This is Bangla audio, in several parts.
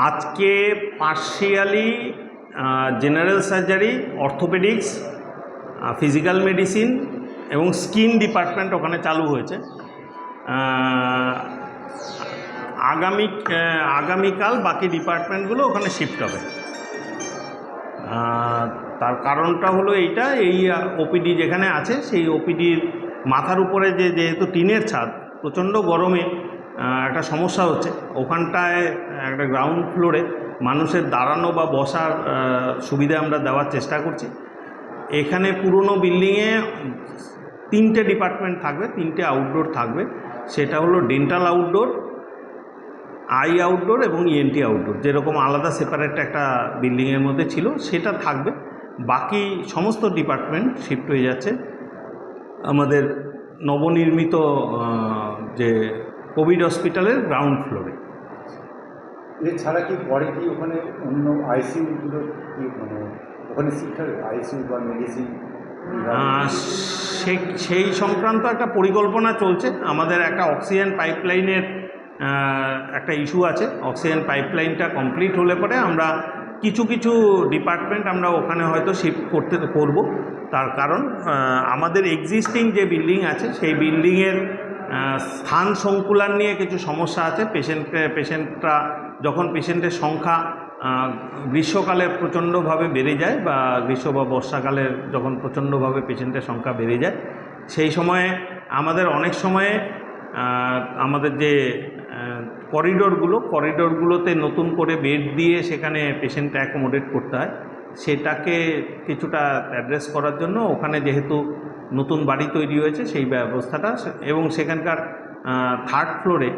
আজকে partially general surgery, orthopaedics, physical medicine এবং স্কিন ডিপার্টমেন্ট ওখানে চালু হয়েছে। আগামীকাল বাকি ডিপার্টমেন্টগুলো ওখানে শিফট হবে। তার কারণটা হলো এইটা, এই ওপিডি যেখানে আছে সেই ওপিডির মাথার উপরে যেহেতু টিনের ছাদ, প্রচণ্ড গরমে একটা সমস্যা হচ্ছে। ওখানটায় একটা গ্রাউন্ড ফ্লোরে মানুষের দাঁড়ানো বা বসার সুবিধা আমরা দেওয়ার চেষ্টা করছি। এখানে পুরনো বিল্ডিংয়ে 3টে ডিপার্টমেন্ট থাকবে, 3টে আউটডোর থাকবে। সেটা হলো ডেন্টাল আউটডোর, আই আউটডোর এবং ইএনটি আউটডোর। যেরকম আলাদা সেপারেট একটা বিল্ডিংয়ের মধ্যে ছিল সেটা থাকবে। বাকি সমস্ত ডিপার্টমেন্ট শিফট হয়ে যাচ্ছে আমাদের নবনির্মিত যে কোভিড হসপিটালের গ্রাউন্ড ফ্লোরে। এছাড়া কি পরে কি ওখানে অন্য আইসিইউগুলো কি মানে ওখানে শিফট হবে, আইসিইউ বা মেডিসিন? সেই সংক্রান্ত একটা পরিকল্পনা চলছে। আমাদের একটা অক্সিজেন পাইপলাইনের একটা ইস্যু আছে। অক্সিজেন পাইপলাইনটা কমপ্লিট হলে পরে আমরা কিছু ডিপার্টমেন্ট আমরা ওখানে হয়তো শিফট করব। তার কারণ আমাদের এক্সিস্টিং যে বিল্ডিং আছে সেই বিল্ডিংয়ের স্থান সংকুলান নিয়ে কিছু সমস্যা আছে। পেশেন্টরা যখন পেশেন্টের সংখ্যা গ্রীষ্মকালে প্রচণ্ডভাবে বেড়ে যায় বা গ্রীষ্ম বা বর্ষাকালে যখন প্রচণ্ডভাবে পেশেন্টের সংখ্যা বেড়ে যায়, সেই সময়ে আমাদের অনেক সময়ে আমাদের যে করিডোরগুলোতে নতুন করে বেড দিয়ে সেখানে পেশেন্ট অ্যাকোমোডেট করতে হয়। সেটাকে কিছুটা অ্যাড্রেস করার জন্য ওখানে যেহেতু নতুন বাড়ি তৈরি হয়েছে সেই ব্যবস্থাটা, এবং সেখানকার 3rd ফ্লোরে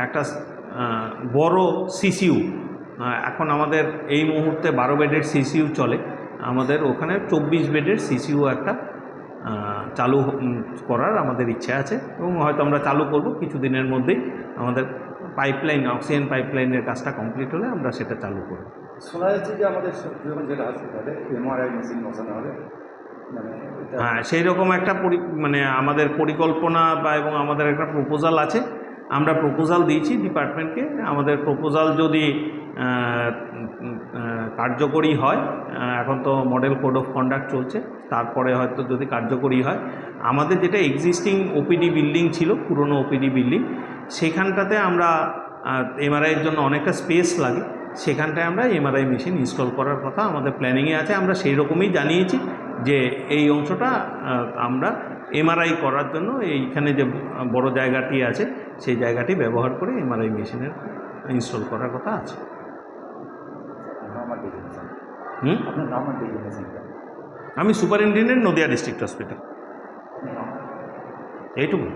একটা বড় সিসিইউ, এখন আমাদের এই মুহূর্তে 12 বেডের সিসিইউ চলে। আমাদের ওখানে 24 বেডের সিসিইউ একটা চালু করার আমাদের ইচ্ছা আছে এবং হয়তো আমরা চালু করব কিছুদিনের মধ্যেই। আমাদের পাইপলাইন, অক্সিজেন পাইপলাইনের কাজটা কমপ্লিট হলে আমরা সেটা চালু করব। শোনা যাচ্ছে যে আমাদের জেলা হাসপাতালে এমআরআই মেশিন বসানো হবে, হ্যাঁ, সেই রকম একটা আমাদের পরিকল্পনা এবং আমাদের একটা প্রপোজাল আছে। আমরা প্রপোজাল দিয়েছি ডিপার্টমেন্টকে। আমাদের প্রপোজাল যদি কার্যকরী হয়, এখন তো মডেল কোড অফ কন্ডাক্ট চলছে, তারপরে হয়তো যদি কার্যকরী হয়, আমাদের যেটা এক্সিস্টিং ওপিডি বিল্ডিং ছিল, পুরনো ওপিডি বিল্ডিং, সেখানটাতে আমরা এমআরআইয়ের জন্য অনেকটা স্পেস লাগে, সেখানটায় আমরা এমআরআই মেশিন ইনস্টল করার কথা আমাদের প্ল্যানিংয়ে আছে। আমরা সেই রকমই জানিয়েছি যে এই অংশটা আমরা এমআরআই করার জন্য এইখানে যে বড় জায়গাটি আছে সেই জায়গাটি ব্যবহার করে এমআরআই মেশিনের ইনস্টল করার কথা আছে। আমি সুপারিনটেনডেন্ট, নদিয়া ডিস্ট্রিক্ট হসপিটাল। এইটুকু।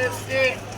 এসছে